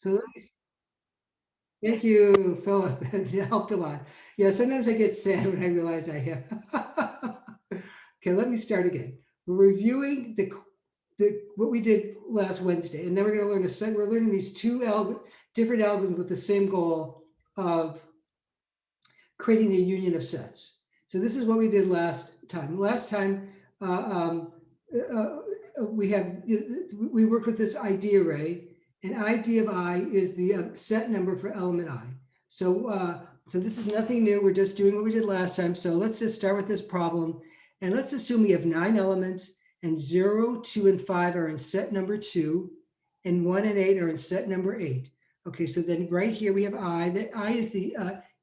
So let me, thank you, Philip. It helped a lot. Yeah, sometimes I get sad when I realize I have. Okay, let me start again. We're reviewing the what we did last Wednesday, and then we're going to learn a set. We're learning these different algorithms with the same goal of creating a union of sets. So this is what we did last time. Last time uh, um, uh, we worked with this ID array, and ID of I is the set number for element I. So this is nothing new. We're just doing what we did last time. So let's just start with this problem, and let's assume we have 9 elements, and 0, 2, and 5 are in set number 2, and 1 and 8 are in set number 8. Okay, so then right here we have I. That I is the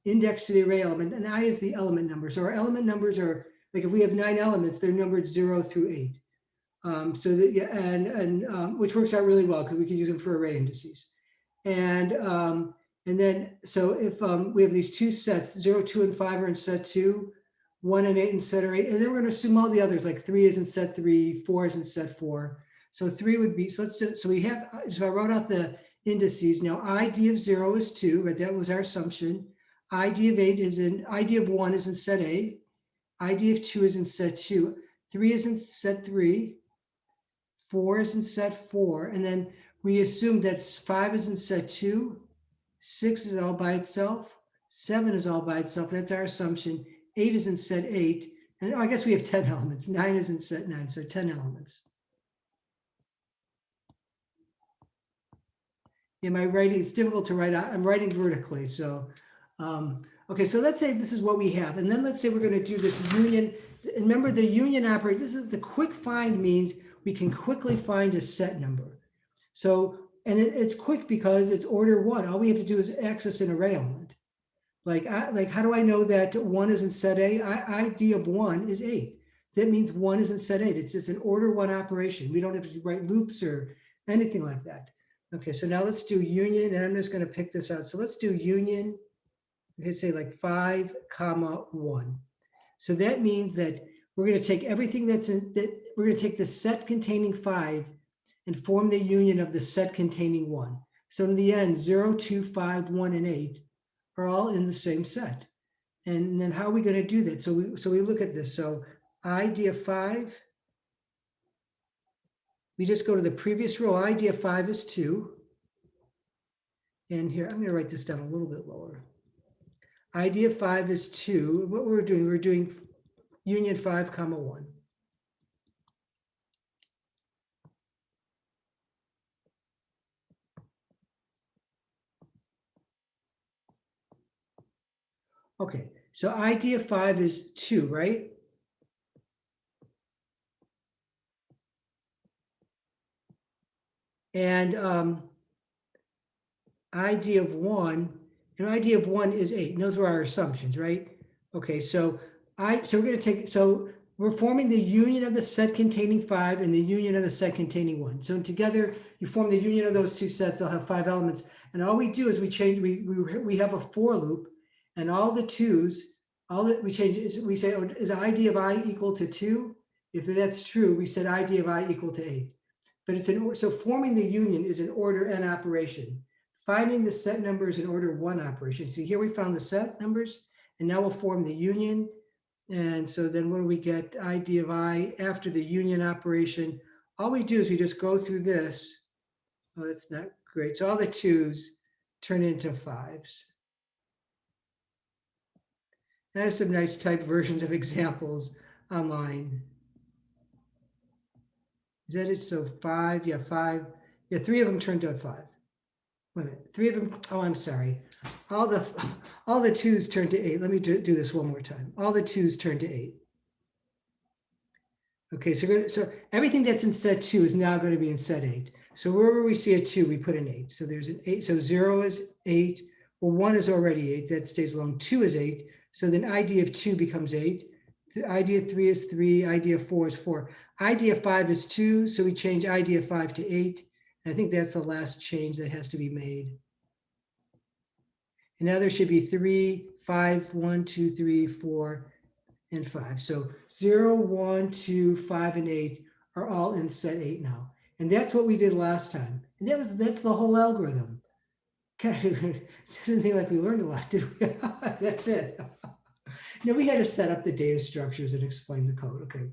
index to the array element, and I is the element number. So our element numbers are, like if we have 9 elements, they're numbered 0 through 8. So that, yeah, and which works out really well because we can use them for array indices. And then, so if we have these two sets, 0, 2, and 5 are in set 2, 1 and 8 in set 8, and then we're going to assume all the others, like 3 is in set 3, 4 is in set 4. So 3 would be, so let's do, so we have, so I wrote out the indices. Now ID of 0 is 2, right? That was our assumption. ID of 8 is in, ID of 1 is in set 8. ID of 2 is in set 2. 3 is in set 3. 4 is in set 4. And then we assume that 5 is in set 2. 6 is all by itself. 7 is all by itself. That's our assumption. 8 is in set 8. And I guess we have 10 elements. 9 is in set 9, so 10 elements. In my writing, it's difficult to write. I'm writing vertically. So, okay, so let's say this is what we have. And then let's say we're going to do this union. Remember the union operator, this is the quick find means we can quickly find a set number. So, and it's quick because it's order 1. All we have to do is access an array element. Like how do I know that 1 is in set A? ID of 1 is 8. That means 1 is in set 8. It's just an order 1 operation. We don't have to write loops or anything like that. Okay, so now let's do union, and I'm just going to pick this out. So let's do union. We could say like 5, 1. So that means that we're going to take everything that's in that. We're going to take the set containing 5 and form the union of the set containing 1. So in the end, 0, 2, 5, 1, and 8 are all in the same set. And then how are we going to do that? So we look at this. So ID of 5. We just go to the previous row. ID of 5 is 2. And here, I'm going to write this down a little bit lower. ID of 5 is 2. What we're doing union 5, 1. Okay, so ID of 5 is 2, right? And ID of 1, and ID of 1 is 8. And those were our assumptions, right? Okay, so we're going to take, so we're forming the union of the set containing 5 and the union of the set containing 1. So together, you form the union of those two sets. They'll have 5 elements. And all we do is we change, we have a for loop, and all the 2s, all that we change is we say, oh, is ID of I equal to 2? If that's true, we set ID of I equal to 8. But it's so forming the union is an order n operation. Finding the set number is an order 1 operation. See, here we found the set numbers, and now we'll form the union. And so then what do we get? ID of I after the union operation. All we do is we just go through this. Oh, that's not great. So all the 2s turn into 5s. And I have some nice type versions of examples online. Is that it? So 5, yeah, 5. Yeah, 3 of them turned out 5. Wait a minute, 3 of them, oh, I'm sorry. All the 2s turned to 8. Let me do this one more time. All the 2s turned to 8. Okay, so everything that's in set 2 is now going to be in set 8. So wherever we see a 2, we put an 8. So there's an 8. So 0 is 8. Well, 1 is already 8. That stays alone. 2 is 8. So then ID of 2 becomes 8. The ID of 3 is 3. ID of 4 is 4. ID of 5 is 2. So we change ID of 5 to 8. I think that's the last change that has to be made. And now there should be 3, 5, 1, 2, 3, 4, and 5. So 0, 1, 2, 5, and 8 are all in set 8 now. And that's what we did last time. And that's the whole algorithm. It doesn't seem like we learned a lot, did we? That's it. No, we had to set up the data structures and explain the code. Okay,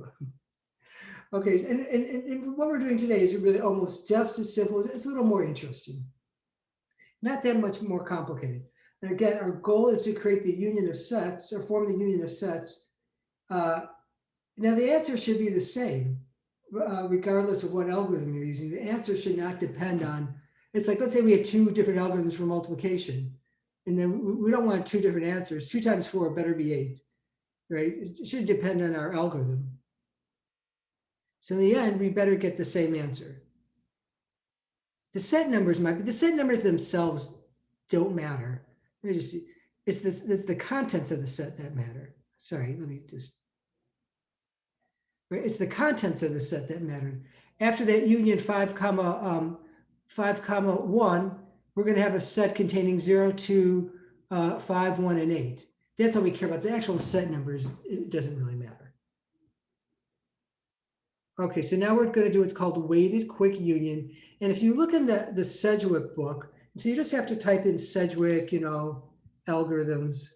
okay, and what we're doing today is really almost just as simple. It's a little more interesting, not that much more complicated. And again, our goal is to create the union of sets or form the union of sets. Now the answer should be the same, regardless of what algorithm you're using. The answer should not depend on, it's like, let's say we had two different algorithms for multiplication, and then we don't want two different answers. 2 times 4 better be 8, right? It should depend on our algorithm. So in the end, we better get the same answer. The set numbers might be, the set numbers themselves don't matter. Let me just see. It's the contents of the set that matter. Sorry, let me just, right? It's the contents of the set that matter. After that union 5 comma 1, we're going to have a set containing 0, 2, 5, 1, and 8. That's all we care about. The actual set numbers, it doesn't really matter. Okay, so now we're going to do what's called weighted quick union. And if you look in the Sedgwick book, so you just have to type in Sedgwick, algorithms.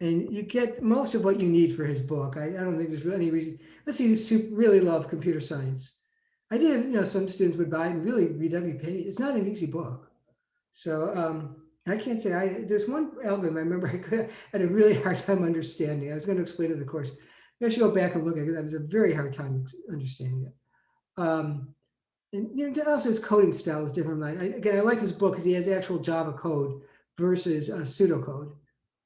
And you get most of what you need for his book. I don't think there's really any reason. Unless you really love computer science. I did, some students would buy it and really read every page. It's not an easy book. So I can't say there's one algorithm I remember I had a really hard time understanding. I was going to explain it in the course. I should go back and look at it. It was a very hard time understanding it. And also his coding style is different from mine. Again, I like his book because he has actual Java code versus pseudocode.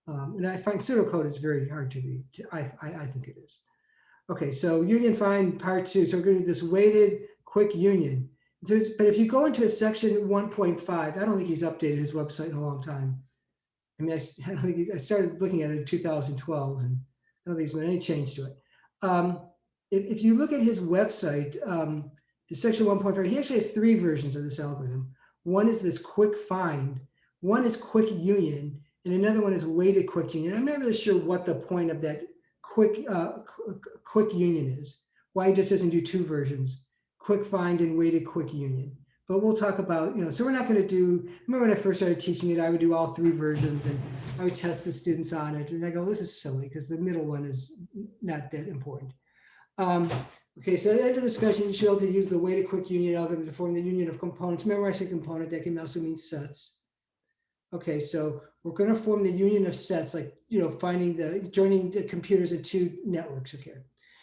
And I find pseudocode is very hard to read. I think it is. Okay, so union find part 2. So we're going to do this weighted quick union. So but if you go into a section 1.5, I don't think he's updated his website in a long time. I mean, I don't think I started looking at it in 2012, and I don't think there's been any change to it. If you look at his website, the section 1.5, he actually has 3 versions of this algorithm. One is this quick find, one is quick union, and another one is weighted quick union. I'm not really sure what the point of that quick union is, why he just doesn't do 2 versions, quick find and weighted quick union. But we'll talk about, so we're not going to do, remember when I first started teaching it, I would do all 3 versions and I would test the students on it. And I go, this is silly because the middle one is not that important. Okay, so at the end of the discussion, you should be able to use the weighted quick union algorithm to form the union of components. Remember I said component, that can also mean sets. Okay, so we're going to form the union of sets, like, joining the computers in 2 networks, okay?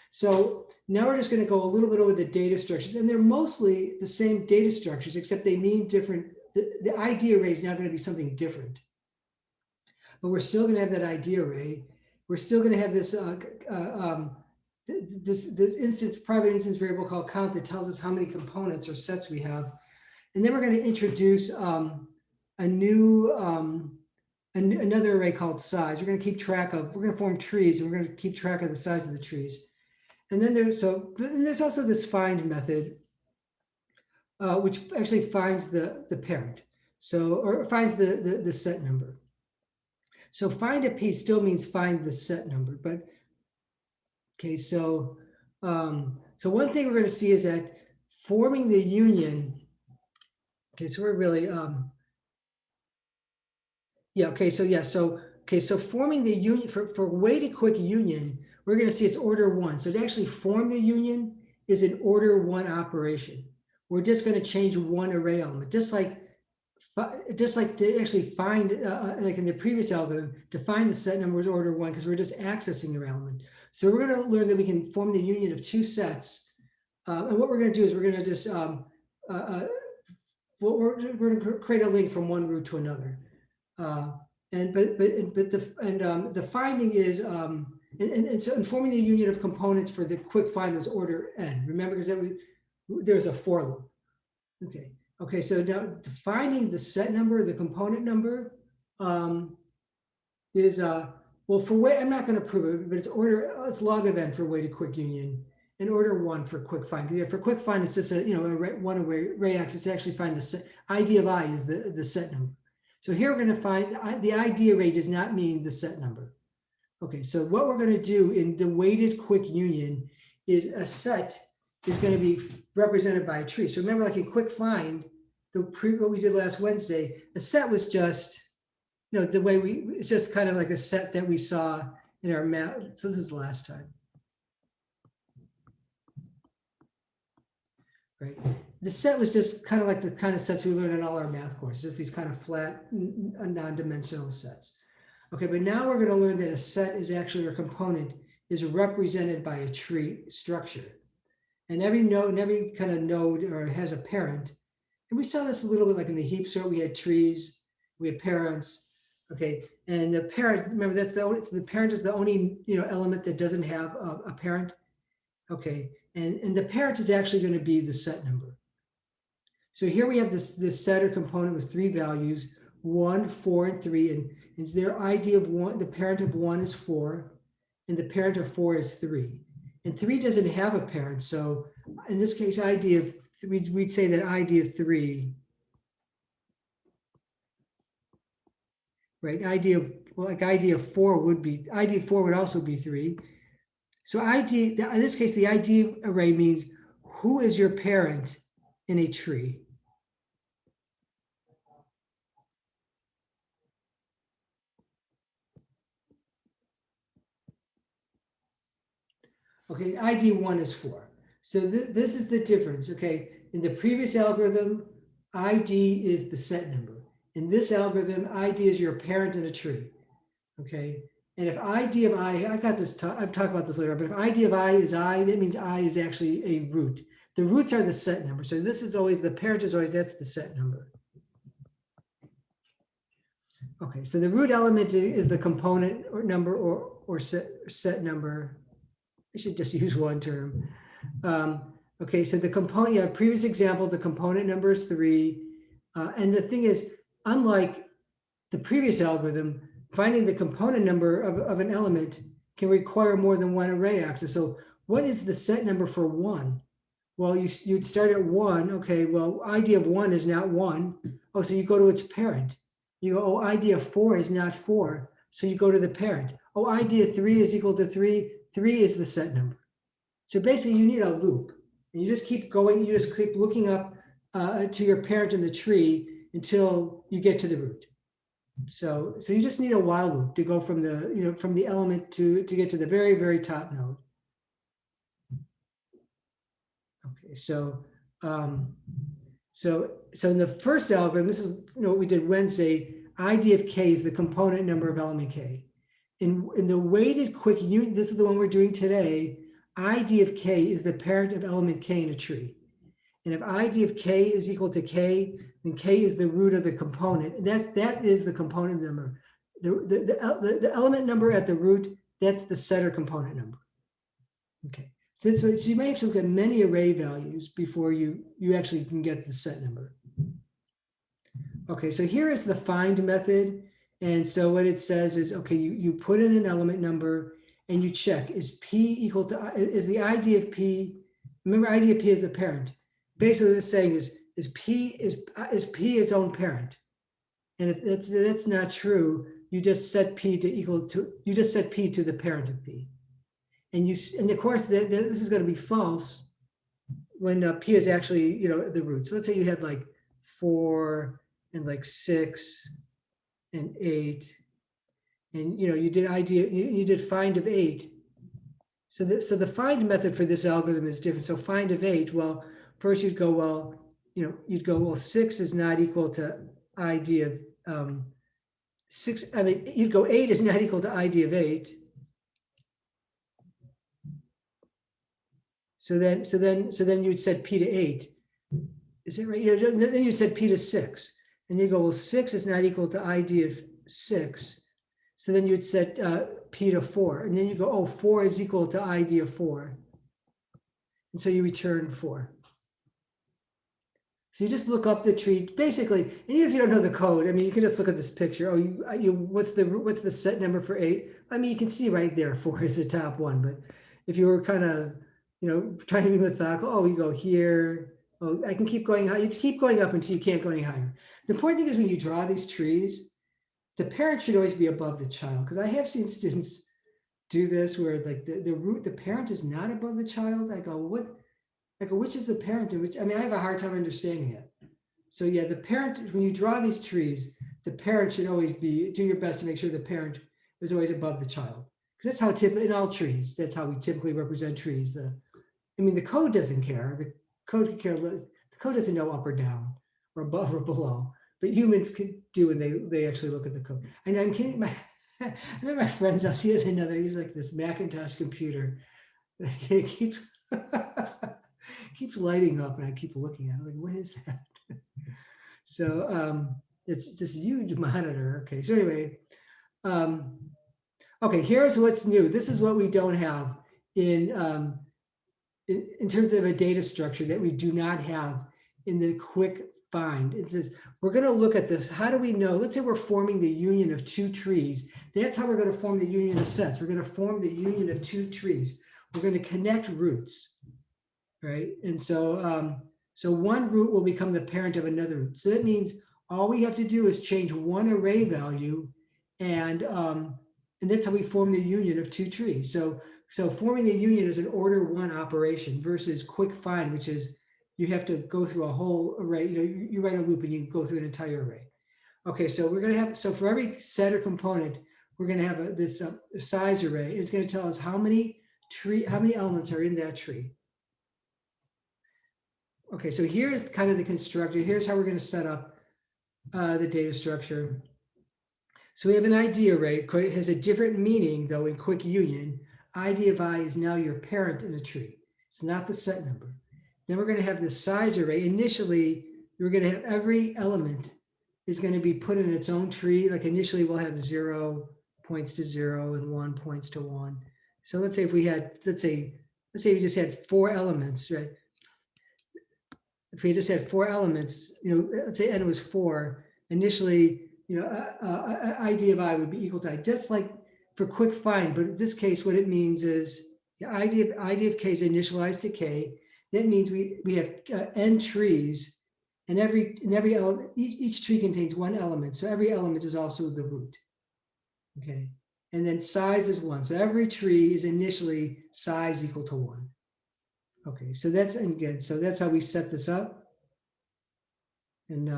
So now we're just going to go a little bit over the data structures, and they're mostly the same data structures, except they mean different. The ID array is now going to be something different. But we're still going to have that ID array. We're still going to have this this private instance variable called count that tells us how many components or sets we have. And then we're going to introduce a new another array called size. We're going to keep track of, we're going to form trees, and we're going to keep track of the size of the trees. And then there's also this find method, which actually finds the parent. So, or finds the set number. So find a piece still means find the set number, but okay, so one thing we're going to see is that forming the union. Okay, so we're really so forming the union for weighted quick union, we're going to see it's order 1. So to actually form the union is an order 1 operation. We're just going to change one array element, just like to actually find, like in the previous algorithm, to find the set number is order 1 because we're just accessing the element. So we're going to learn that we can form the union of 2 sets, and what we're going to do is we're going to just we're going to create a link from one root to another. The finding is so forming the union of components for the quick find was order n. Remember, because there's a for loop. Okay. So now defining the set number, the component number, is well for weight. I'm not going to prove it, but it's log of n for weighted quick union, and order 1 for quick find. For quick find, it's just one array access to actually find the set. ID of I is the set number. So here we're going to find the ID array does not mean the set number. Okay, so what we're going to do in the weighted quick union is a set is going to be represented by a tree. So remember, like in quick find, what we did last Wednesday, a set was just, the way it's just kind of like a set that we saw in our math. So this is the last time. Right. The set was just kind of like the kind of sets we learned in all our math courses, just these kind of flat, non-dimensional sets. Okay, but now we're going to learn that a set is actually, a component is represented by a tree structure. And every node, and every kind of node or has a parent. And we saw this a little bit like in the heap sort. We had trees, we had parents. Okay, and the parent, remember that's the parent is the only element that doesn't have a parent. Okay, and the parent is actually going to be the set number. So here we have this set or component with three values, 1, 4, and 3, and their ID of 1, the parent of 1 is 4, and the parent of 4 is 3. And 3 doesn't have a parent, so in this case, ID of we'd say that ID of 3, right? ID of 4 would be, ID of 4 would also be 3. So ID, in this case, the ID array means who is your parent in a tree. Okay, ID 1 is 4. So this is the difference, okay? In the previous algorithm, ID is the set number. In this algorithm, ID is your parent in a tree, okay? And if ID of I, I've talked about this later, but if ID of I is I, that means I is actually a root. The roots are the set number. So this is always, the parent is always, that's the set number. Okay, so the root element is the component or number or set number. I should just use one term. Okay, so the component, previous example, the component number is 3. And the thing is, unlike the previous algorithm, finding the component number of an element can require more than one array access. So what is the set number for 1? Well, you'd start at 1. Okay, well, ID of 1 is not 1. Oh, so you go to its parent. You go, oh, ID of 4 is not 4. So you go to the parent. Oh, ID of 3 is equal to 3. 3 is the set number. So basically you need a loop, and you just keep going. You just keep looking up to your parent in the tree until you get to the root. So you just need a while loop to go from the, from the element to get to the very, very top node. Okay, so in the first algorithm, this is what we did Wednesday, ID of k is the component number of element k. In the weighted quick union, this is the one we're doing today, ID of k is the parent of element k in a tree. And if ID of k is equal to k, then k is the root of the component. And that is the component number. The element number at the root, that's the set or component number. Okay, so you may have to look at many array values before you actually can get the set number. Okay, so here is the find method. And so what it says is, okay, you put in an element number and you check, is P equal to, is the ID of P, remember ID of P is the parent. Basically this saying is P its own parent? And if that's not true, you just set P to you just set P to the parent of P. And of course, this is going to be false when P is actually, the root. So let's say you had like 4 and like 6 and 8, and you did find of 8. So the find method for this algorithm is different. So find of 8, well, first you'd go, well, well, 6 is not equal to ID of 6. I mean, you'd go 8 is not equal to ID of 8. So then you'd set P to 8. Is it right? Then you set P to 6. And you go, well, 6 is not equal to ID of 6. So then you'd set P to 4. And then you go, oh, 4 is equal to ID of 4. And so you return 4. So you just look up the tree, basically, and even if you don't know the code, I mean, you can just look at this picture. Oh, what's the set number for 8? I mean, you can see right there 4 is the top one. But if you were kind of, trying to be methodical, oh, you go here. Oh, I can keep going high. You keep going up until you can't go any higher. The important thing is when you draw these trees, the parent should always be above the child. Because I have seen students do this where like the parent is not above the child. I go, what? Like, which is the parent and which, I mean, I have a hard time understanding it. So yeah, the parent, when you draw these trees, the parent should always be, do your best to make sure the parent is always above the child. Because that's how typically, in all trees, that's how we typically represent trees. I mean, the code doesn't care. The code could care less. The code doesn't know up or down or above or below. But humans could do when they actually look at the code. And I'm kidding. I remember my friend's house. He has another. He's like this Macintosh computer. It keeps keeps lighting up, and I keep looking at it. Like, what is that? So it's this huge monitor. Okay. So anyway, okay. Here's what's new. This is what we don't have in terms of a data structure that we do not have in the quick find. It says, we're going to look at this. How do we know? Let's say we're forming the union of two trees. That's how we're going to form the union of sets. We're going to form the union of two trees. We're going to connect roots, right? And so, so one root will become the parent of another root. So that means all we have to do is change one array value, and that's how we form the union of two trees. So forming the union is an order one operation versus quick find, which is you have to go through a whole array. You know, you write a loop and you go through an entire array. Okay, so we're going to have, so for every set or component, we're going to have this size array. It's going to tell us how many elements are in that tree. Okay, so here's kind of the constructor. Here's how we're going to set up the data structure. So we have an ID array. It has a different meaning though in quick union. ID of I is now your parent in a tree. It's not the set number. Then we're going to have the size array. Initially, we're going to have every element is going to be put in its own tree. Like initially we'll have 0 points to 0 and 1 points to 1. So let's say if we had, let's say we just had 4 elements, right? If we just had 4 elements, you know, let's say n was 4, initially, you know, ID of I would be equal to I, just like for quick find. But in this case, what it means is the ID of k is initialized to k. That means we have n trees, and every element, each tree contains 1 element. So every element is also the root. Okay, and then size is 1. So every tree is initially size equal to 1. Okay, so that's, again, so that's how we set this up. And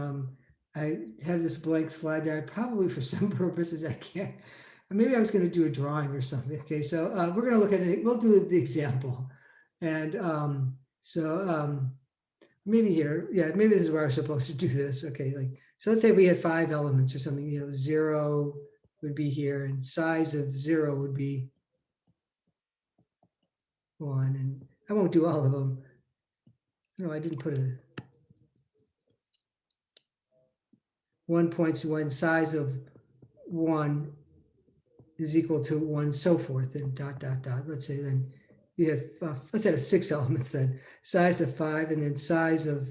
I have this blank slide there. Probably for some purposes I can't. Maybe I was going to do a drawing or something. Okay, so we're going to look at it. We'll do the example. And maybe here, yeah, maybe this is where I was supposed to do this. Okay, like, so let's say we had 5 elements or something, you know, 0 would be here, and size of 0 would be 1. And I won't do all of them. No, I didn't put a 1 points to 1, size of 1 is equal to 1, so forth, and dot, dot, dot. Let's say then you have, let's have 6 elements then, size of 5, and then size of,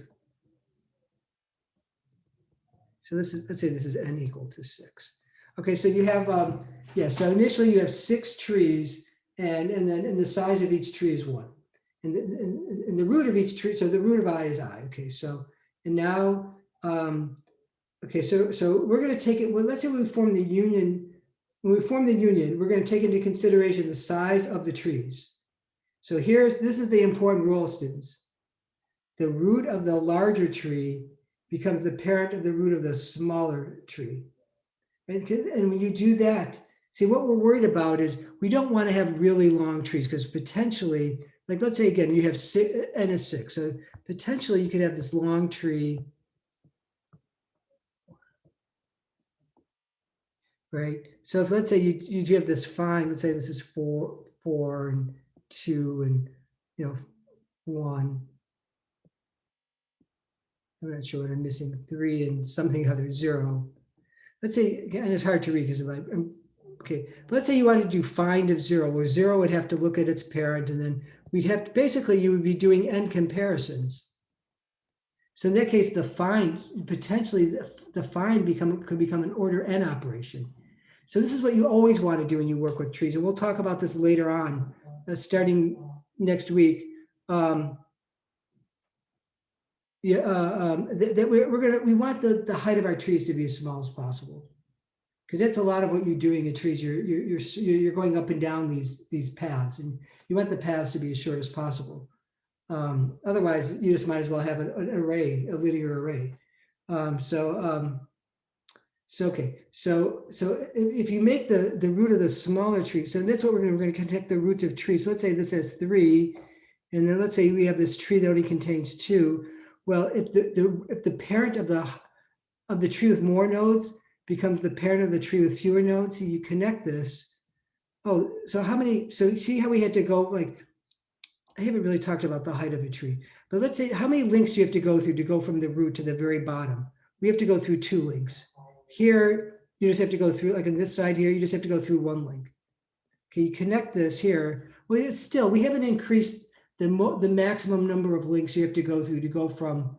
so this is, let's say this is n equal to 6. Okay, so you have, yeah, so initially you have 6 trees, and then the size of each tree is 1. And the root of each tree, so the root of I is I. Okay, so, and now, okay, so we're going to take it, well, let's say we form the union. When we form the union, we're going to take into consideration the size of the trees. So this is the important rule, students. The root of the larger tree becomes the parent of the root of the smaller tree. And when you do that, see, what we're worried about is we don't want to have really long trees, because potentially, like, let's say again, you have n is 6. So potentially you could have this long tree, right? So if, let's say you have this find, let's say this is 4 and 2 and, you know, 1. I'm not sure what I'm missing, 3 and something other, 0. Let's say, again, it's hard to read because okay, but let's say you want to do find of 0, where 0 would have to look at its parent, and then we'd have to, basically you would be doing n comparisons. So in that case, the find, potentially the find could become an order n operation. So this is what you always want to do when you work with trees. And we'll talk about this later on, starting next week. That we want the height of our trees to be as small as possible, because that's a lot of what you're doing in trees. You're going up and down these paths, and you want the paths to be as short as possible. Otherwise, you just might as well have an array, a linear array. Okay. So if you make the root of the smaller tree, so that's what we're going to connect the roots of trees. So let's say this has 3, and then let's say we have this tree that only contains 2. Well, if the parent of the tree with more nodes becomes the parent of the tree with fewer nodes, so you connect this. Oh, so how many? So see how we had to go, like, I haven't really talked about the height of a tree, but let's say how many links do you have to go through to go from the root to the very bottom? We have to go through 2 links. Here, you just have to go through, like on this side here, you just have to go through 1 link. Okay, you connect this here. Well, it's still, we haven't increased the maximum number of links you have to go through to go from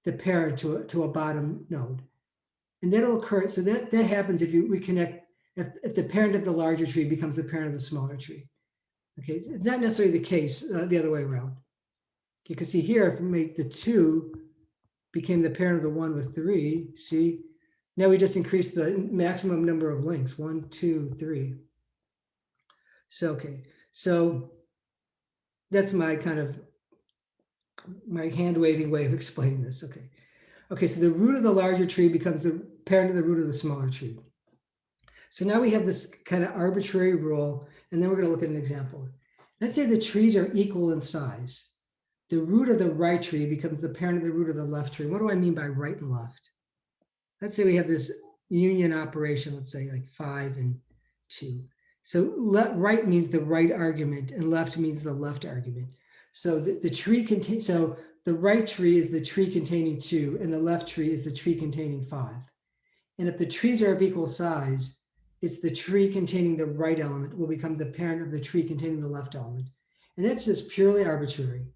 the parent to a bottom node. And that'll occur, so that happens if we connect, if the parent of the larger tree becomes the parent of the smaller tree. Okay, it's not necessarily the case the other way around. You can see here, if we make the 2 became the parent of the 1 with 3, see? Now we just increased the maximum number of links, 1, 2, 3. So, okay, so that's my kind of, my hand waving way of explaining this, okay. Okay, so the root of the larger tree becomes the parent of the root of the smaller tree. So now we have this kind of arbitrary rule, and then we're going to look at an example. Let's say the trees are equal in size. The root of the right tree becomes the parent of the root of the left tree. What do I mean by right and left? Let's say we have this union operation, let's say like 5 and 2. So right means the right argument, and left means the left argument. So the tree contains, so the right tree is the tree containing 2, and the left tree is the tree containing 5. And if the trees are of equal size, it's the tree containing the right element will become the parent of the tree containing the left element. And that's just purely arbitrary.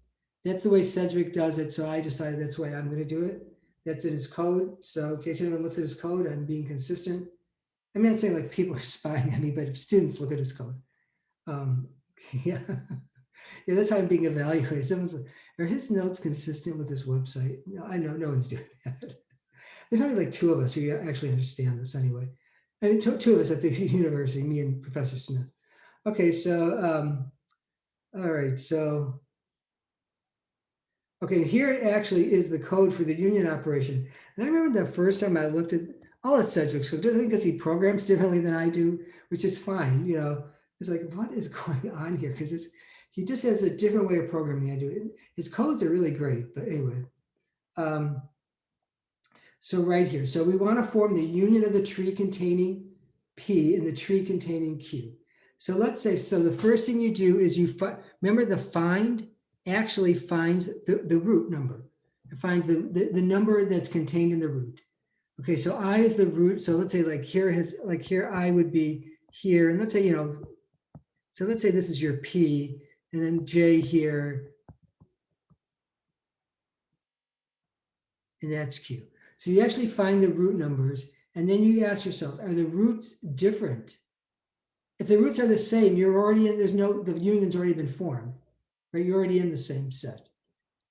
That's the way Sedgwick does it, so I decided that's the way I'm going to do it. That's in his code. So in case anyone looks at his code, I'm being consistent. I'm not saying like people are spying on me, but if students look at his code, yeah, that's how I'm being evaluated. Someone's like, are his notes consistent with his website? No, I know no one's doing that. There's only like 2 of us who actually understand this anyway. I mean, 2 of us at the university, me and Professor Smith. Okay, so, all right, so, okay, here actually is the code for the union operation. And I remember the first time I looked at all of Sedgwick's code, just because he programs differently than I do, which is fine, you know, it's like, what is going on here? Because he just has a different way of programming than I do. His codes are really great, but anyway. So right here, so we want to form the union of the tree containing P and the tree containing Q. So let's say, so the first thing you do is you remember the find actually finds the root number. It finds the number that's contained in the root. Okay, so I is the root. So let's say like here I would be here, and let's say, you know, so let's say this is your P, and then J here, and that's Q. So you actually find the root numbers, and then you ask yourself, are the roots different? If the roots are the same, you're already in, the union's already been formed, right? You're already in the same set.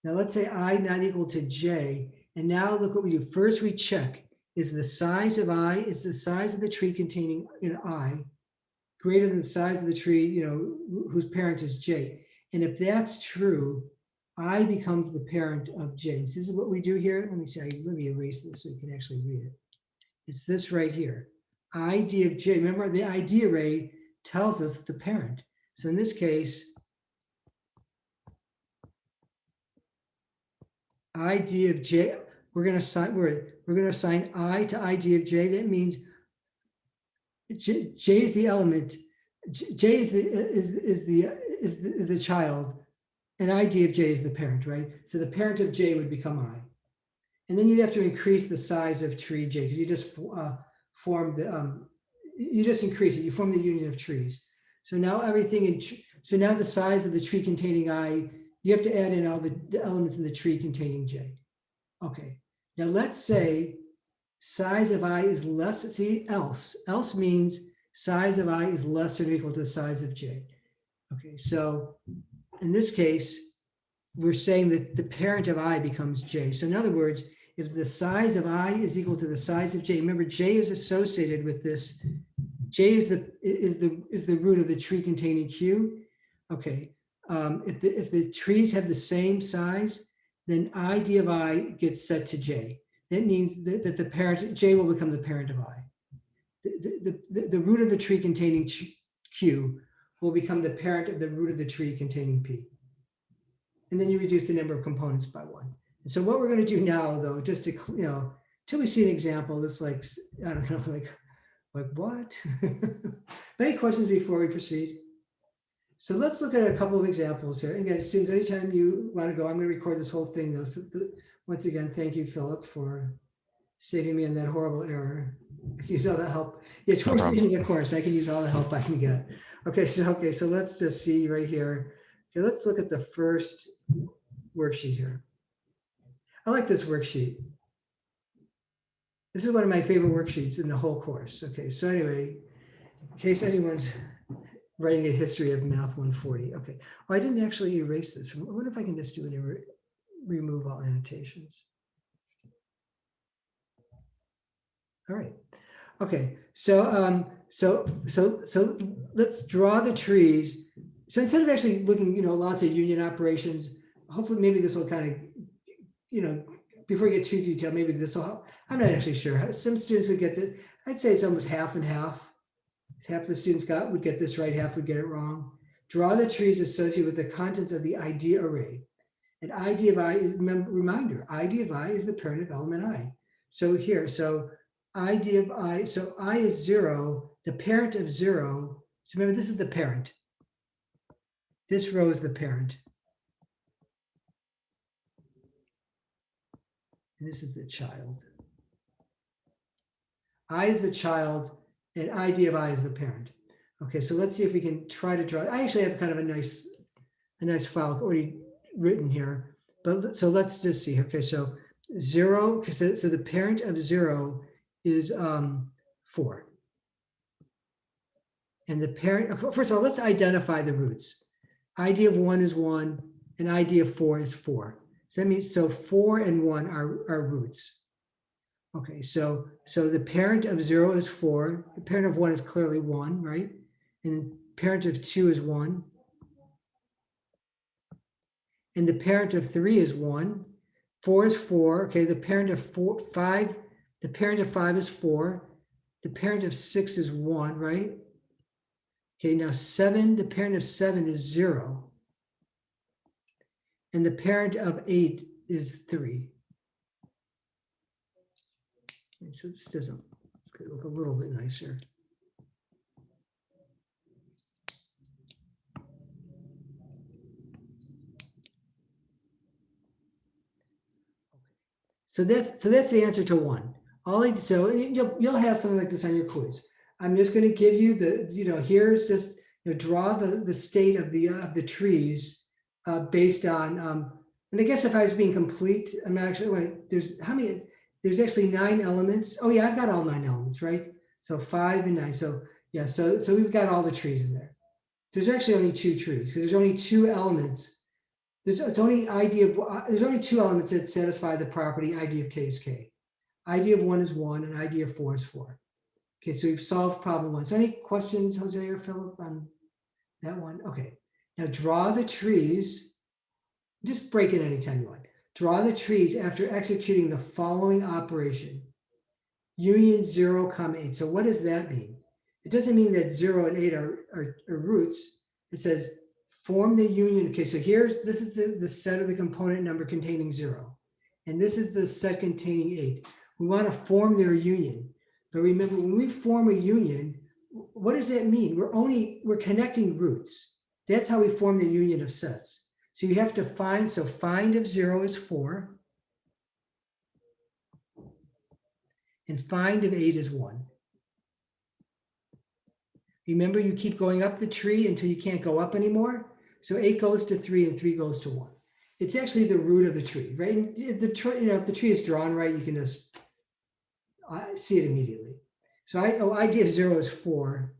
Now let's say I not equal to J, and now look what we do. First we check, is the size of I, is the size of the tree containing I greater than the size of the tree, you know, whose parent is J? And if that's true, I becomes the parent of J. So this is what we do here. Let me see, let me erase this so you can actually read it. It's this right here. ID of J. Remember, the ID array tells us the parent. So in this case, ID of J, we're going to assign I to ID of J. That means J is the element. J is the child, and ID of J is the parent, right? So the parent of J would become I. And then you'd have to increase the size of tree J, because you just formed the, you just increase it, you form the union of trees. So now everything so now the size of the tree containing I, you have to add in all the elements in the tree containing J. Okay, now let's say size of I is less, see, else means size of I is less than or equal to the size of J. Okay, so in this case, we're saying that the parent of I becomes J. So in other words, if the size of I is equal to the size of J, remember J is associated with this. J is the root of the tree containing Q. Okay, if the trees have the same size, then ID of I gets set to J. That means that the parent, J will become the parent of I. The root of the tree containing Q will become the parent of the root of the tree containing P. And then you reduce the number of components by 1. And so what we're going to do now, though, just to, till we see an example, this like, I don't know, like what? Any questions before we proceed? So let's look at a couple of examples here. Again, students, anytime you want to go, I'm going to record this whole thing though. So once again, thank you, Philip, for saving me in that horrible error. I can use all the help. Yeah, towards the end of the course, I can use all the help I can get. Okay, so let's just see right here. Okay, let's look at the first worksheet here. I like this worksheet. This is one of my favorite worksheets in the whole course. Okay, so anyway, in case anyone's writing a history of Math 140. Okay, I didn't actually erase this. I wonder if I can just do an remove all annotations. All right. Okay, so let's draw the trees. So instead of actually looking, lots of union operations, hopefully maybe this will kind of, before we get too detailed, maybe this will help. I'm not actually sure. Some students would get the, I'd say it's almost half and half. Half the students would get this right, half would get it wrong. Draw the trees associated with the contents of the ID array. And ID of I, reminder, ID of I is the parent of element I. So here, ID of I, so I is 0, the parent of 0. So remember, this is the parent. This row is the parent. And this is the child. I is the child, and ID of I is the parent. Okay, so let's see if we can try to draw. I actually have kind of a nice file already written here. But so let's just see. Okay, so 0, so the parent of 0 is 4. And the parent, first of all, let's identify the roots. ID of 1 is 1, and ID of 4 is 4. So that means, 4 and 1 are roots. Okay, so the parent of 0 is 4. The parent of 1 is clearly 1, right? And parent of 2 is 1. And the parent of 3 is 1. 4 is 4. Okay, the parent of 5, the parent of 5 is 4. The parent of 6 is 1, right? Okay, now 7, the parent of 7 is 0. And the parent of 8 is 3. Okay, so this doesn't, it's going to look a little bit nicer. So that's the answer to 1. So you'll have something like this on your quiz. I'm just going to give you the, here's just, draw the state of the trees based on, and I guess if I was being complete, I'm actually, wait, there's actually 9 elements. Oh yeah, I've got all 9 elements, right? So 5 and 9. So yeah, so we've got all the trees in there. There's actually only 2 trees because there's only 2 elements. There's only 2 elements that satisfy the property ID of k is k. ID of 1 is 1 and ID of 4 is 4. Okay, so we've solved problem 1. So any questions, Jose or Philip, on that one? Okay, now draw the trees. Just break it anytime you want. Draw the trees after executing the following operation. Union 0, 8. So what does that mean? It doesn't mean that 0 and 8 are roots. It says form the union. Okay, so this is the set of the component number containing 0. And this is the set containing 8. We want to form their union. But remember, when we form a union, what does that mean? We're connecting roots. That's how we form the union of sets. So you have to find, find of 0 is 4. And find of 8 is 1. Remember, you keep going up the tree until you can't go up anymore. So 8 goes to 3 and 3 goes to 1. It's actually the root of the tree, right? And if the tree is drawn right, you can just see it immediately. So ID of 0 is 4.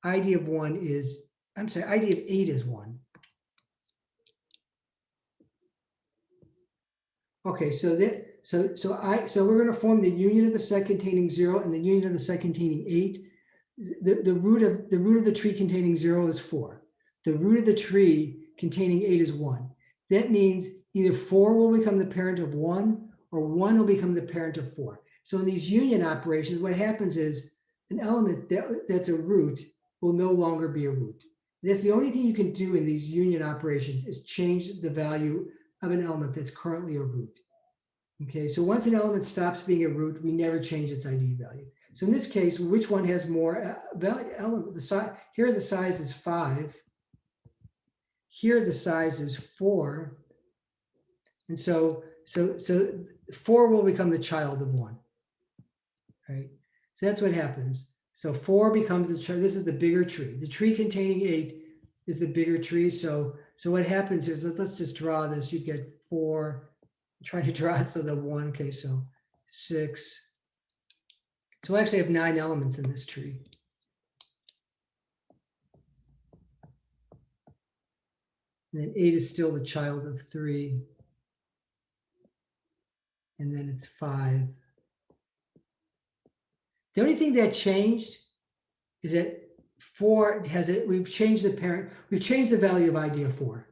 ID of 1 is, ID of 8 is 1. Okay, so we're going to form the union of the set containing 0 and the union of the set containing 8. The root of the tree containing 0 is 4. The root of the tree containing 8 is 1. That means either 4 will become the parent of 1 or 1 will become the parent of 4. So in these union operations, what happens is an element that's a root will no longer be a root. That's the only thing you can do in these union operations is change the value of an element that's currently a root. Okay, so once an element stops being a root, we never change its ID value. So in this case, which one has more value? Element, the size, here the size is 5. Here the size is 4. And so 4 will become the child of 1. Right? So that's what happens. So 4 becomes the child. This is the bigger tree. The tree containing 8 is the bigger tree. So what happens is, let's just draw this. You get 4. Try to draw it so the 1. Okay, so 6. So I actually have 9 elements in this tree. And then 8 is still the child of 3. And then it's 5. The only thing that changed is that 4 has it. We've changed the parent. We've changed the value of ID of 4.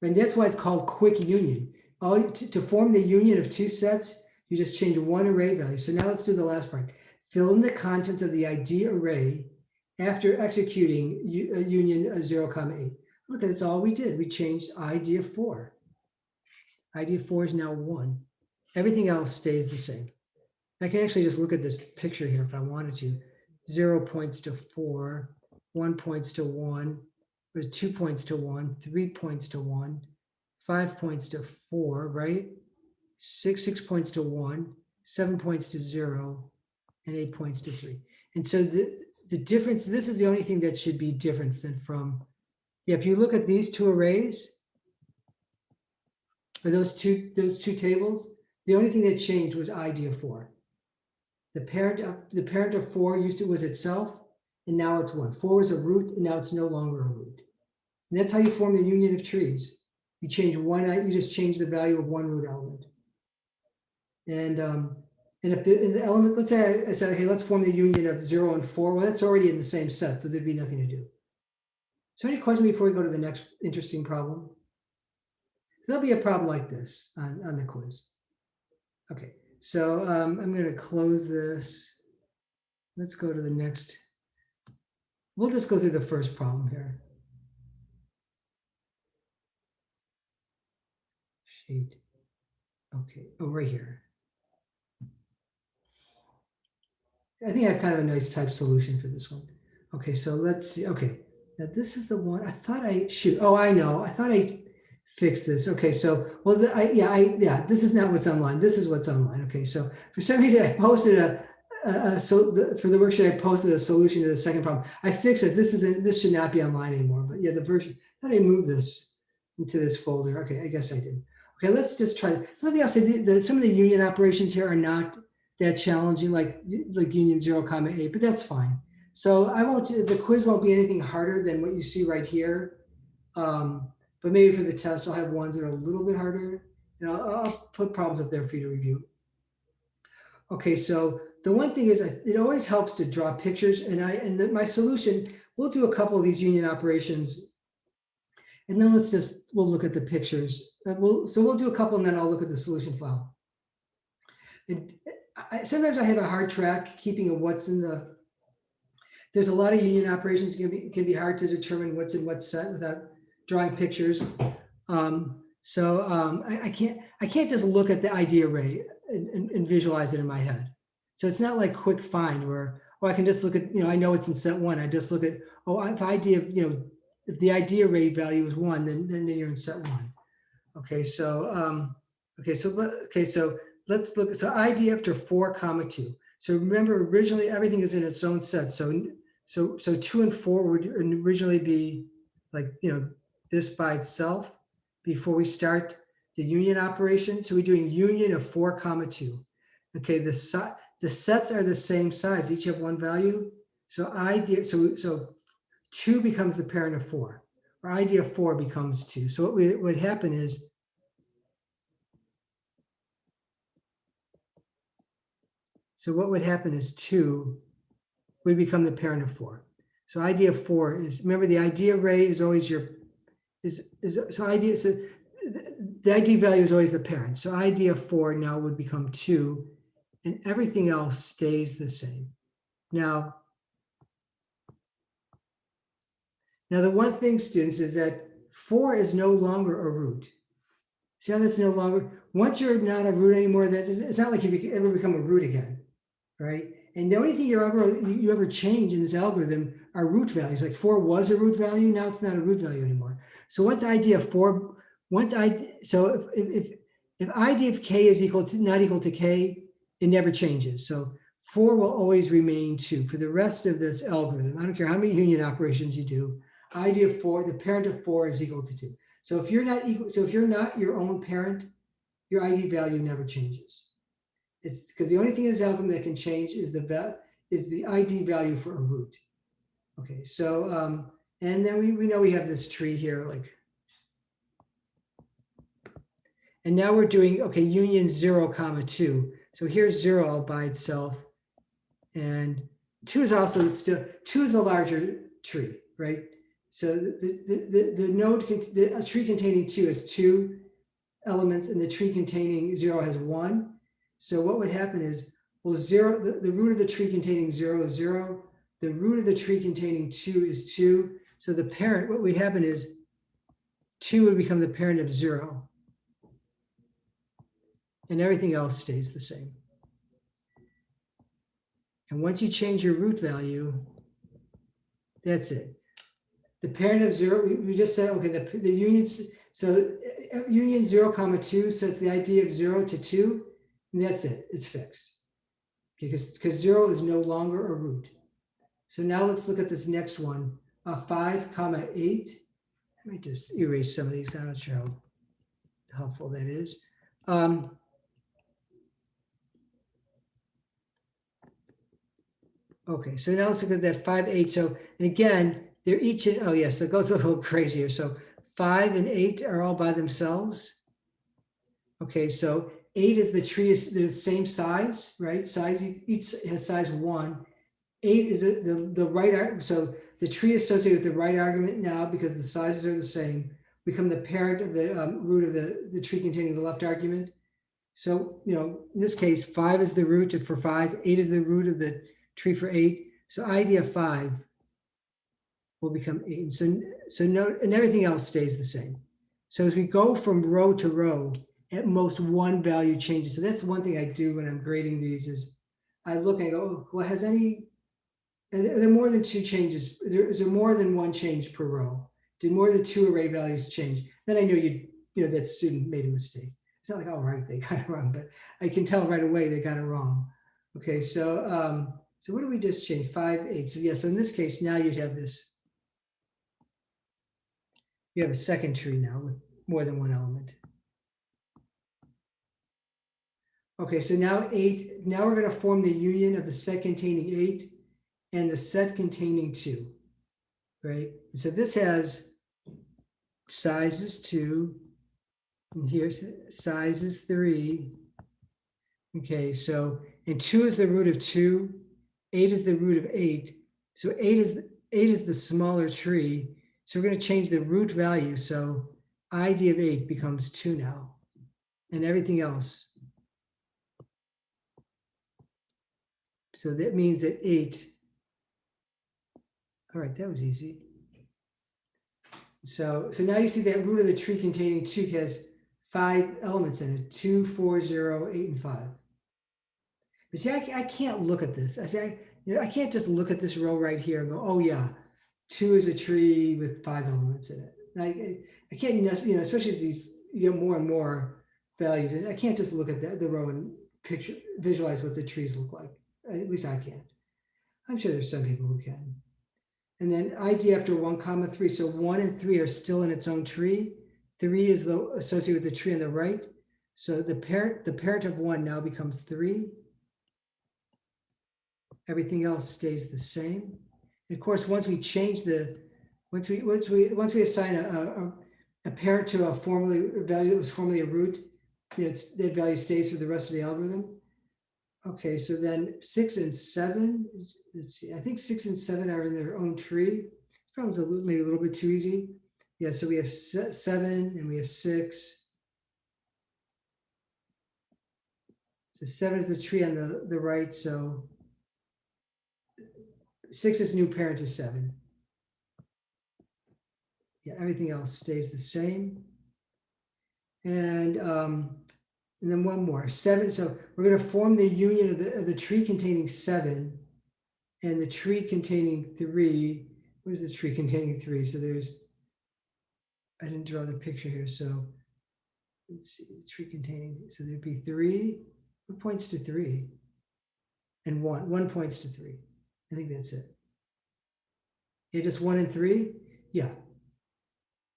And that's why it's called quick union. To form the union of 2 sets, you just change one array value. So now let's do the last part. Fill in the contents of the ID array after executing union 0, 8. Look, that's all we did. We changed ID of 4. ID of 4 is now 1. Everything else stays the same. I can actually just look at this picture here if I wanted to. 0 points to 4, 1 points to 1, there's 2 points to 1, 3 points to 1, 5 points to 4, right? 6 points to 1, 7 points to 0, and 8 points to 3. And so the difference, this is the only thing that should be different than from, yeah, if you look at these 2 arrays, or those two tables, the only thing that changed was ID of 4. The parent of 4 was itself, and now it's 1. 4 was a root, and now it's no longer a root. And that's how you form the union of trees. You change one, you just change the value of one root element. And if the element, let's say I said, hey, let's form the union of 0 and 4. Well, that's already in the same set, so there'd be nothing to do. So any questions before we go to the next interesting problem? So there'll be a problem like this on the quiz. Okay, so I'm going to close this. Let's go to the next. We'll just go through the first problem here. Sheet. Okay, oh, right here. I think I have kind of a nice type solution for this one. Okay, so let's see. Okay, now this is the one I thought oh, I know. I thought I fixed this. Okay, so, well, this is not what's online. This is what's online. Okay, so for some reason I posted for the worksheet, I posted a solution to the second problem. I fixed it. This should not be online anymore, but yeah, the version, I thought I moved this into this folder. Okay, I guess I did. Okay, let's just try. Something else. Some of the union operations here are not that challenging, like union 0, 8, but that's fine. So the quiz won't be anything harder than what you see right here. But maybe for the test, I'll have ones that are a little bit harder, and I'll put problems up there for you to review. Okay, so the one thing is, it always helps to draw pictures, and my solution, we'll do a couple of these union operations, and then we'll look at the pictures. So we'll do a couple, and then I'll look at the solution file. And sometimes I have a hard track keeping of what's in the. There's a lot of union operations. It can be hard to determine what's in what set without drawing pictures. I can't just look at the ID array and visualize it in my head. So it's not like quick find where, I can just look at, I know it's in set 1. I just look at, if the ID array value is 1, then you're in set 1. Okay, so let's look. So ID after 4, 2. So remember, originally everything is in its own set. So 2 and 4 would originally be like, this by itself before we start the union operation. So we're doing union of 4, 2. Okay, the sets are the same size. Each have one value. So so 2 becomes the parent of 4. Or ID of 4 becomes 2. So what would happen is, so what would happen is 2 would become the parent of 4. So ID of 4 is, remember, the ID array is always your so ID, so the ID value is always the parent. So ID of 4 now would become 2, and everything else stays the same. Now the one thing, students, is that 4 is no longer a root. See how that's no longer, once you're not a root anymore, it's not like you ever become a root again, right? And the only thing you ever change in this algorithm are root values. Like 4 was a root value, now it's not a root value anymore. So once ID of 4, so if ID of k is not equal to k, it never changes. So 4 will always remain 2 for the rest of this algorithm. I don't care how many union operations you do. ID of 4, the parent of 4 is equal to 2. So if you're not your own parent, your ID value never changes. It's because the only thing in this algorithm that can change is the ID value for a root. Okay, so and then we know we have this tree here, like, and now we're doing, okay, union 0, 2. So here's 0 all by itself, and 2 is also still 2 is a larger tree, right? So the node, a tree containing 2 has 2 elements, and the tree containing 0 has 1. So what would happen is, well, 0, the root of the tree containing 0 is 0. The root of the tree containing 2 is 2. So the parent, what would happen is 2 would become the parent of 0. And everything else stays the same. And once you change your root value, that's it. The parent of 0, we just said, okay, the unions, so union 0, 2 sets the ID of 0 to 2, and that's it, it's fixed. Okay, because 0 is no longer a root. So now let's look at this next one, 5, 8. Let me just erase some of these. I'm not sure how helpful that is. Okay, so now let's look at that 5, 8. So, and again, they're each in, oh yes, it goes a little crazier. So 5 and 8 are all by themselves. Okay, so 8 is the tree is the same size, right? Size, each has size 1. 8 is the right, so the tree associated with the right argument now, because the sizes are the same, become the parent of the root of the tree containing the left argument. So, in this case, 5 is the root for 5, 8 is the root of the tree for 8. So ID of 5 will become 8. So no, and everything else stays the same. So as we go from row to row, at most one value changes. So that's one thing I do when I'm grading these is I look and I go, oh, well, are there more than 2 changes? Is there more than 1 change per row? Did more than 2 array values change? Then I know that student made a mistake. It's not like, oh, right, they got it wrong, but I can tell right away they got it wrong. Okay, so so what do we just change? 5, 8. So yes, so in this case, now you'd have this. You have a second tree now with more than 1 element. Okay, so now 8. Now we're going to form the union of the set containing 8 and the set containing 2, right? And so this has size is 2, and here's size is 3. Okay, so, and 2 is the root of 2, 8 is the root of 8. So 8 is the smaller tree. So we're going to change the root value. So ID of 8 becomes 2 now, and everything else. So that means that 8, all right, that was easy. So now you see that root of the tree containing 2 has 5 elements in it, 2, 4, 0, 8, and 5. But see, I can't look at this. I can't just look at this row right here and go, oh yeah, 2 is a tree with 5 elements in it. I can't, especially as you get more and more values. I can't just look at the row and visualize what the trees look like. At least I can't. I'm sure there's some people who can. And then ID after 1, 3. So 1 and 3 are still in its own tree. 3 is associated with the tree on the right. So the parent of 1 now becomes 3. Everything else stays the same. And of course, once we change once we assign a parent to a value that was formerly a root, that value stays for the rest of the algorithm. Okay, so then 6 and 7, let's see, I think 6 and 7 are in their own tree. This problem's maybe a little bit too easy. Yeah, so we have 7 and we have 6. So 7 is the tree on the right, so 6 is new parent to 7. Yeah, everything else stays the same. And then one more, 7. So we're going to form the union of the tree containing 7 and the tree containing 3. What is the tree containing 3? So there's, I didn't draw the picture here. So let's see, tree containing, so there'd be 3. What points to 3? And 1. 1 points to 3. I think that's it. Yeah, just 1 and 3? Yeah.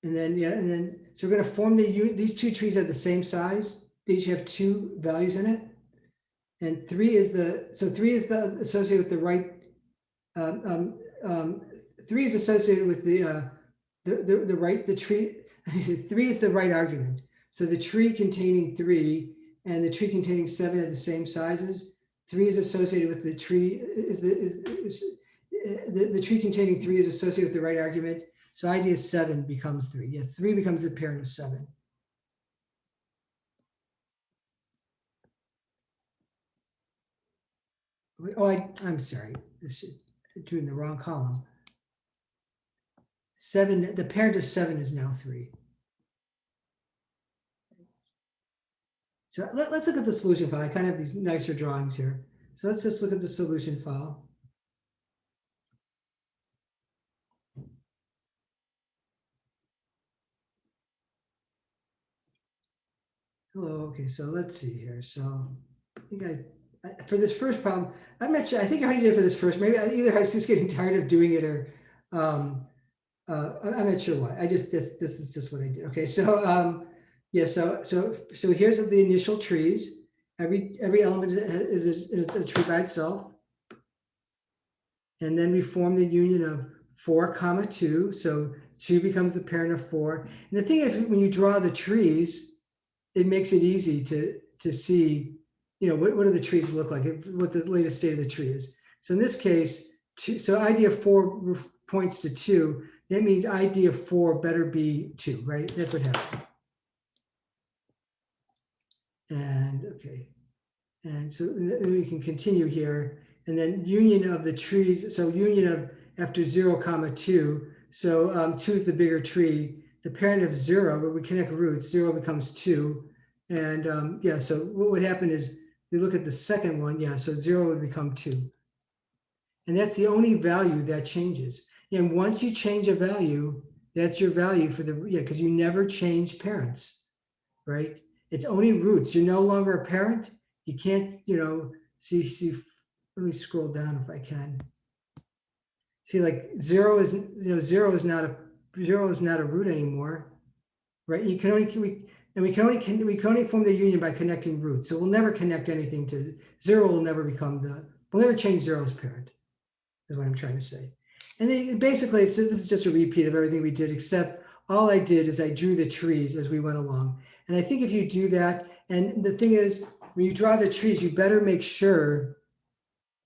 And then, yeah, and then, so we're going to form these two trees are the same size. They each have 2 values in it. And 3 is associated with the right, 3 is associated with the right, the tree, 3 is the right argument. So the tree containing 3 and the tree containing 7 are the same sizes. 3 is associated with the tree, the tree containing 3 is associated with the right argument. So idea 7 becomes 3. Yeah, 3 becomes the parent of 7. Oh, I'm sorry. This is doing the wrong column. 7, the parent of 7 is now 3. So let's look at the solution file. I kind of have these nicer drawings here. So let's just look at the solution file. Hello, okay, so let's see here. So I think for this first problem, I'm not sure, I think I already did it for this first. Maybe either I was just getting tired of doing it or I'm not sure why. This is just what I did. Okay, so yeah, so here's the initial trees. Every element is a tree by itself. And then we form the union of 4, 2. So 2 becomes the parent of 4. And the thing is, when you draw the trees, it makes it easy to see, what do the trees look like, what the latest state of the tree is. So in this case, 2, so idea 4 points to 2. That means idea 4 better be 2, right? That's what happened. And okay. And so we can continue here. And then union of the trees. So union of after 0, 2. So 2 is the bigger tree. The parent of 0, but we connect roots, 0 becomes 2. And yeah, so what would happen is we look at the second one. Yeah, so 0 would become 2. And that's the only value that changes. And once you change a value, that's your value for because you never change parents, right? It's only roots. You're no longer a parent. You can't, see, let me scroll down if I can. See, like 0 is, 0 is not a root anymore, right? We can only form the union by connecting roots. So we'll never connect anything to 0. Will never become we'll never change 0's parent. Is what I'm trying to say. And then basically, this is just a repeat of everything we did, except all I did is I drew the trees as we went along. And I think if you do that, and the thing is, when you draw the trees, you better make sure,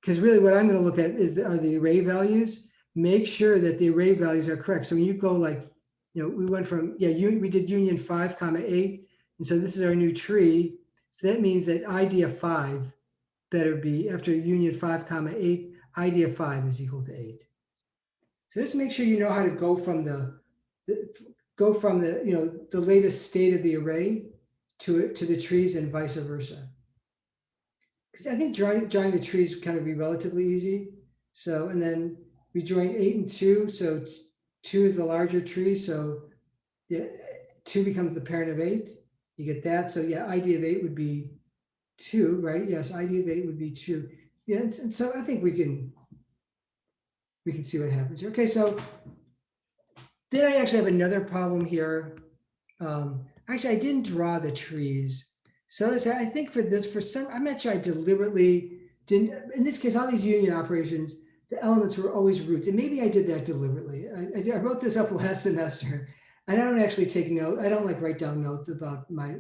because really what I'm going to look at are the array values. Make sure that the array values are correct. So when you go like, we went from, we did union 5, 8. And so this is our new tree. So that means that idea 5 better be, after union 5, 8, idea 5 is equal to 8. So just make sure you know how to go from the latest state of the array to the trees and vice versa. Because I think drawing the trees would kind of be relatively easy. So, and then we join 8 and 2. So 2 is the larger tree. So 2 becomes the parent of 8. You get that. So yeah, idea of 8 would be 2, right? Yes, idea of 8 would be 2. Yeah, and so I think we can see what happens here. Okay, so then I actually have another problem here. Actually, I didn't draw the trees. So I think I'm not sure I deliberately didn't, in this case, all these union operations, the elements were always roots. And maybe I did that deliberately. I wrote this up last semester. And I don't actually take notes. I don't write down notes about my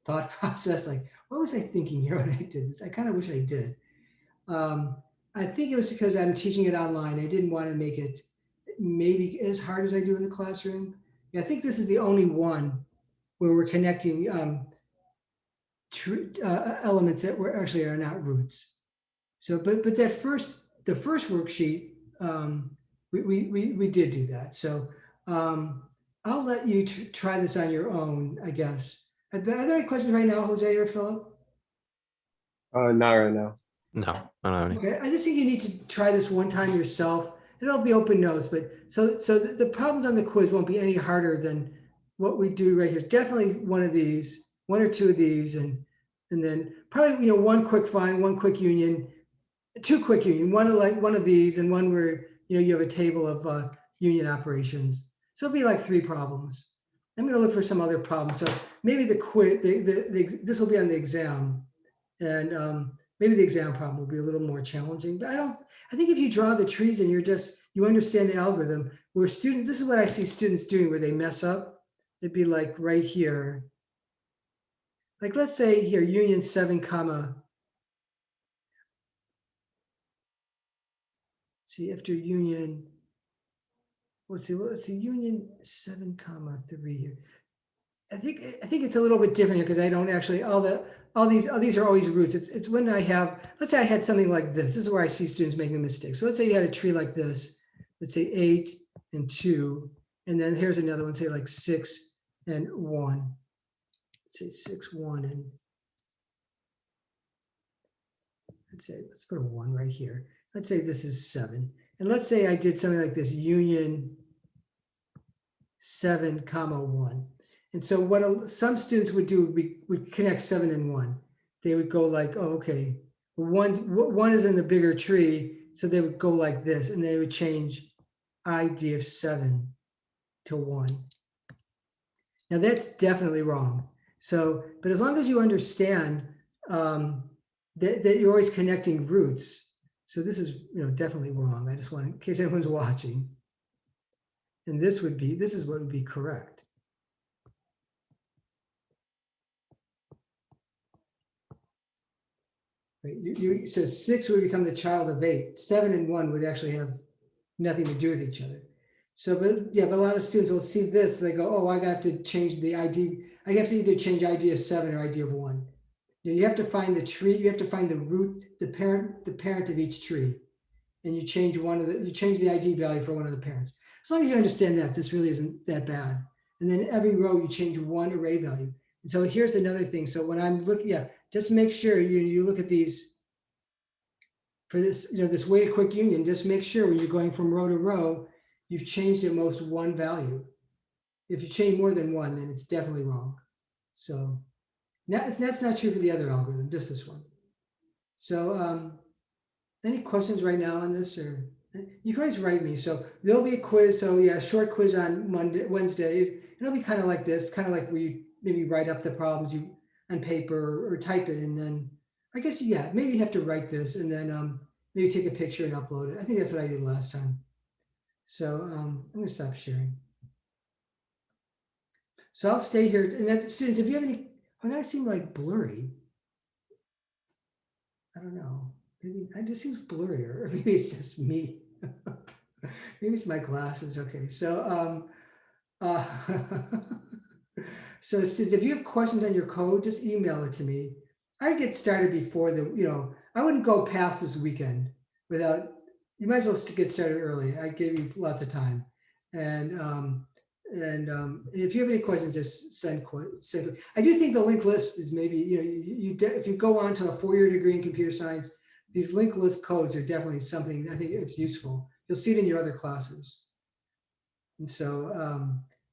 thought process. Like, what was I thinking here when I did this? I kind of wish I did. I think it was because I'm teaching it online. I didn't want to make it maybe as hard as I do in the classroom. Yeah, I think this is the only one where we're connecting elements that were actually are not roots. So, but the first worksheet, we did do that. So I'll let you try this on your own, I guess. Are there any questions right now, Jose or Philip? Not right now. No, I don't have any. Okay, I just think you need to try this one time yourself. It'll be open notes, but so the problems on the quiz won't be any harder than what we do right here. Definitely one of these, one or two of these, and then probably one quick find, one quick union, two quick union, one of these, and one where you have a table of union operations. So it'll be like 3 problems. I'm going to look for some other problems. So maybe the quiz, this will be on the exam, and maybe the exam problem will be a little more challenging. But I think if you draw the trees and you understand the algorithm, where students, this is what I see students doing where they mess up. It'd be like right here. Like let's say here, union 7, comma. See, after union, let's see, union 7, comma 3 here. I think it's a little bit different here because I don't actually, all these are always roots. It's when I have, let's say I had something like this. This is where I see students making a mistake. So let's say you had a tree like this, let's say 8 and 2, and then here's another one, say like 6 and 1. Let's say 6, 1, and let's put a 1 right here. Let's say this is 7. And let's say I did something like this, union 7, comma 1. And so what some students would do would connect 7 and 1. They would go like, oh, okay, one is in the bigger tree, so they would go like this, and they would change ID of 7 to 1. Now that's definitely wrong. So, but as long as you understand that you're always connecting roots, so this is definitely wrong. I just want, in case anyone's watching, and this is what would be correct. Right? So 6 would become the child of 8. 7 and 1 would actually have nothing to do with each other. So, but a lot of students will see this. They go, oh, I have to change the ID. I have to either change ID of 7 or ID of 1. You have to find the tree. You have to find the root, the parent of each tree, and you change the ID value for one of the parents. As long as you understand that, this really isn't that bad. And then every row you change one array value. And so here's another thing. So when I'm looking, just make sure you look at these for this, this weighted quick union. Just make sure when you're going from row to row, you've changed at most one value. If you change more than one, then it's definitely wrong. So that's not true for the other algorithm, just this one. So any questions right now on this, or you can always write me. So there'll be a quiz. So yeah, short quiz on Wednesday. It'll be kind of like this, kind of like where you maybe write up the problems on paper or type it, and then I guess maybe you have to write this and then maybe take a picture and upload it. I think that's what I did last time. So I'm going to stop sharing. So I'll stay here. And then students, if you have any, when I seem like blurry, I don't know. Maybe it just seems blurrier, or maybe it's just me. Maybe it's my glasses. Okay, so so students, if you have questions on your code, just email it to me. I'd get started before I wouldn't go past this weekend without. You might as well get started early. I gave you lots of time, and if you have any questions, just send. I do think the linked list is maybe if you go on to a 4-year degree in computer science, these linked list codes are definitely something. I think it's useful. You'll see it in your other classes. And so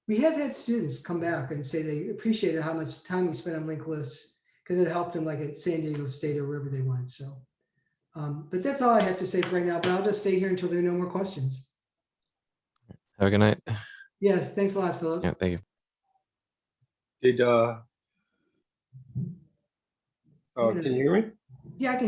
we have had students come back and say they appreciated how much time we spent on linked lists because it helped them, like at San Diego State or wherever they went. So, but that's all I have to say for right now. But I'll just stay here until there are no more questions. Have a good night. Yeah, thanks a lot, Philip. Yeah, thank you. Did can you hear me? Yeah, I can hear you.